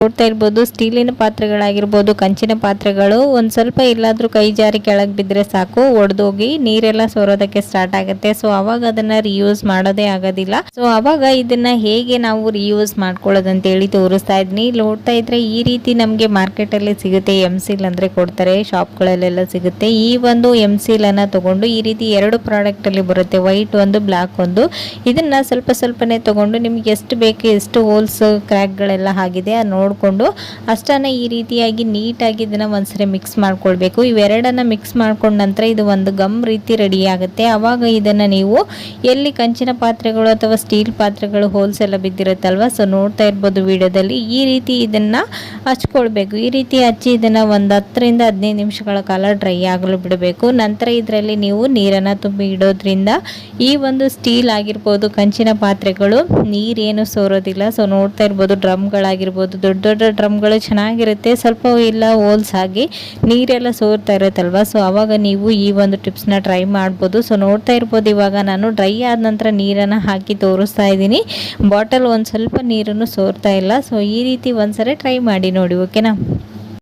ನೋಡ್ತಾ ಇರ್ಬೋದು ಸ್ಟೀಲಿನ ಪಾತ್ರೆಗಳಾಗಿರ್ಬೋದು, ಕಂಚಿನ ಪಾತ್ರೆಗಳು ಒಂದು ಸ್ವಲ್ಪ ಎಲ್ಲಾದರೂ ಕೈ ಜಾರಿ ಕೆಳಗೆ ಬಿದ್ದರೆ ಸಾಕು, ಒಡೆದೋಗಿ ನೀರೆಲ್ಲ ಸೋರೋದಕ್ಕೆ ಸ್ಟಾರ್ಟ್ ಆಗುತ್ತೆ. ಸೊ ಅವಾಗ ಅದನ್ನ ರಿಯೂಸ್ ಮಾಡೋದೇ ಆಗೋದಿಲ್ಲ. ಸೊ ಅವಾಗ ಇದನ್ನ ಹೇಗೆ ನಾವು ರಿಯೂಸ್ ಮಾಡ್ಕೊಳ್ಳೋದು ಅಂತ ಹೇಳಿ ತೋರಿಸ್ತಾ ಇದ್ದೀನಿ. ನೋಡ್ತಾ ಇದ್ರೆ ಈ ರೀತಿ ನಮಗೆ ಮಾರ್ಕೆಟ್ ಅಲ್ಲಿ ಸಿಗುತ್ತೆ. ಎಂಸೀಲ್ ಅಂದ್ರೆ ಕೊಡ್ತಾರೆ, ಶಾಪ್ಗಳಲ್ಲೆಲ್ಲ ಸಿಗುತ್ತೆ. ಈ ಒಂದು ಎಂಸೀಲ್ ಅನ್ನ ತಗೊಂಡು ಈ ರೀತಿ 2 ಪ್ರಾಡಕ್ಟ್ ಅಲ್ಲಿ ಬರುತ್ತೆ, ವೈಟ್ ಒಂದು, ಬ್ಲಾಕ್ ಒಂದು. ಇದನ್ನ ಸ್ವಲ್ಪ ಸ್ವಲ್ಪನೇ ತಗೊಂಡು ನಿಮ್ಗೆ ಎಷ್ಟು ಬೇಕು, ಎಷ್ಟು ಹೋಲ್ಸ್ ಕ್ರ್ಯಾಕ್ಗಳೆಲ್ಲ ಆಗಿದೆ ನೋಡಿಕೊಂಡು ಅಷ್ಟನ್ನ ಈ ರೀತಿಯಾಗಿ ನೀಟಾಗಿ ಇದನ್ನ ಒಂದ್ಸರಿ ಮಿಕ್ಸ್ ಮಾಡ್ಕೊಳ್ಬೇಕು. ಇವೆರಡನ್ನ ಮಿಕ್ಸ್ ಮಾಡ್ಕೊಂಡ ನಂತರ ಇದು ಒಂದು ಗಮ್ ರೀತಿ ರೆಡಿ ಆಗುತ್ತೆ. ಅವಾಗ ಇದನ್ನ ನೀವು ಎಲ್ಲಿ ಕಂಚಿನ ಪಾತ್ರೆಗಳು ಅಥವಾ ಸ್ಟೀಲ್ ಪಾತ್ರೆಗಳು ಹೋಲ್ಸ್ ಎಲ್ಲ ಬಿದ್ದಿರುತ್ತಲ್ವ, ಸೊ ನೋಡ್ತಾ ಇರ್ಬೋದು ವಿಡಿಯೋದಲ್ಲಿ, ಈ ರೀತಿ ಇದನ್ನ ಹಚ್ಕೊಳ್ಬೇಕು. ಈ ರೀತಿ ಹಚ್ಚಿ ಇದನ್ನ ಒಂದು 10 ರಿಂದ 15 ನಿಮಿಷಗಳ ಕಾಲ ಡ್ರೈ ಆಗಲು ಬಿಡಬೇಕು. ನಂತರ ಇದರಲ್ಲಿ ನೀವು ನೀರನ್ನ ತುಂಬಿ ಇಡೋದ್ರಿಂದ ಈ ಒಂದು ಸ್ಟೀಲ್ ಆಗಿರ್ಬೋದು, ಕಂಚಿನ ಪಾತ್ರೆಗಳು ನೀರೇನು ಸೋರೋದಿಲ್ಲ. ಸೊ ನೋಡ್ತಾ ಇರ್ಬೋದು ಡ್ರಮ್ಗಳಾಗಿರ್ಬೋದು, ದೊಡ್ಡ ದೊಡ್ಡ ಡ್ರಮ್ಗಳು ಚೆನ್ನಾಗಿರುತ್ತೆ, ಸ್ವಲ್ಪ ಇಲ್ಲ ಹೋಲ್ಸ್ ಆಗಿ ನೀರೆಲ್ಲ ಸೋರ್ತಾ ಇರುತ್ತಲ್ವ. ಸೊ ಅವಾಗ ನೀವು ಈ ಒಂದು ಟಿಪ್ಸ್ನ ಟ್ರೈ ಮಾಡ್ಬೋದು. ಸೊ ನೋಡ್ತಾ ಇರ್ಬೋದು ಇವಾಗ ನಾನು ಡ್ರೈ ಆದ ನಂತರ ನೀರನ್ನು ಹಾಕಿ ತೋರಿಸ್ತಾ ಇದ್ದೀನಿ. ಬಾಟಲ್ ಒಂದು ಸ್ವಲ್ಪ ನೀರನ್ನು ಸೋರ್ತಾ ಇಲ್ಲ. ಸೊ ಈ ರೀತಿ ಒಂದ್ಸರಿ ಟ್ರೈ ಮಾಡಿ ನೋಡಿ, ಓಕೆನಾ.